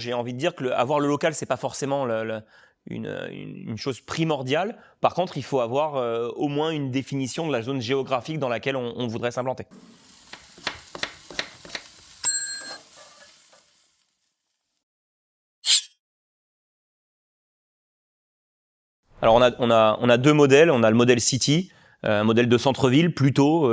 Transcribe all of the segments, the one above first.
J'ai envie de dire que avoir le local, c'est pas forcément une chose primordiale. Par contre, il faut avoir au moins une définition de la zone géographique dans laquelle on voudrait s'implanter. Alors on a deux modèles. On a le modèle City, un modèle de centre-ville plutôt,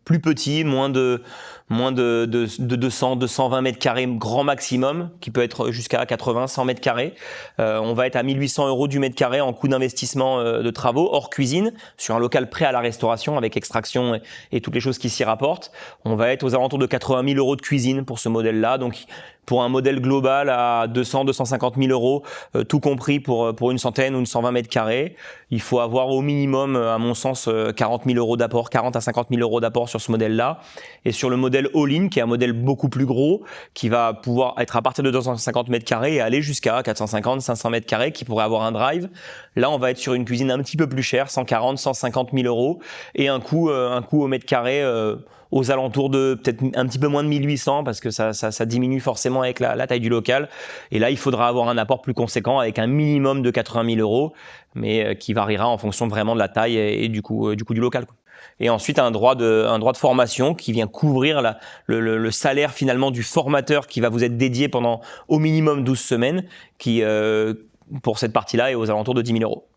plus petit, moins de 200, 220 mètres carrés grand maximum, qui peut être jusqu'à 80, 100 mètres carrés. On va être à 1800 € du mètre carré en coût d'investissement de travaux, hors cuisine, sur un local prêt à la restauration avec extraction et toutes les choses qui s'y rapportent. On va être aux alentours de 80 000 € de cuisine pour ce modèle-là. Donc pour un modèle global à 200, 250 000 €, tout compris pour une centaine ou une 120 mètres carrés. Il faut avoir au minimum, à mon sens, 40 000 € d'apport, 40 à 50 000 € d'apport sur ce modèle-là. Et sur le modèle all-in, qui est un modèle beaucoup plus gros, qui va pouvoir être à partir de 250 mètres carrés et aller jusqu'à 450, 500 mètres carrés, qui pourrait avoir un drive. Là, on va être sur une cuisine un petit peu plus chère, 140, 150 000 € et un coût au mètre carré aux alentours de peut-être un petit peu moins de 1800, parce que ça diminue forcément avec la taille du local. Et là, il faudra avoir un apport plus conséquent avec un minimum de 80 000 €, mais qui variera en fonction vraiment de la taille et du coût du local, quoi. Et ensuite, un droit de formation qui vient couvrir le salaire finalement du formateur qui va vous être dédié pendant au minimum 12 semaines, qui pour cette partie-là est aux alentours de 10 000 €.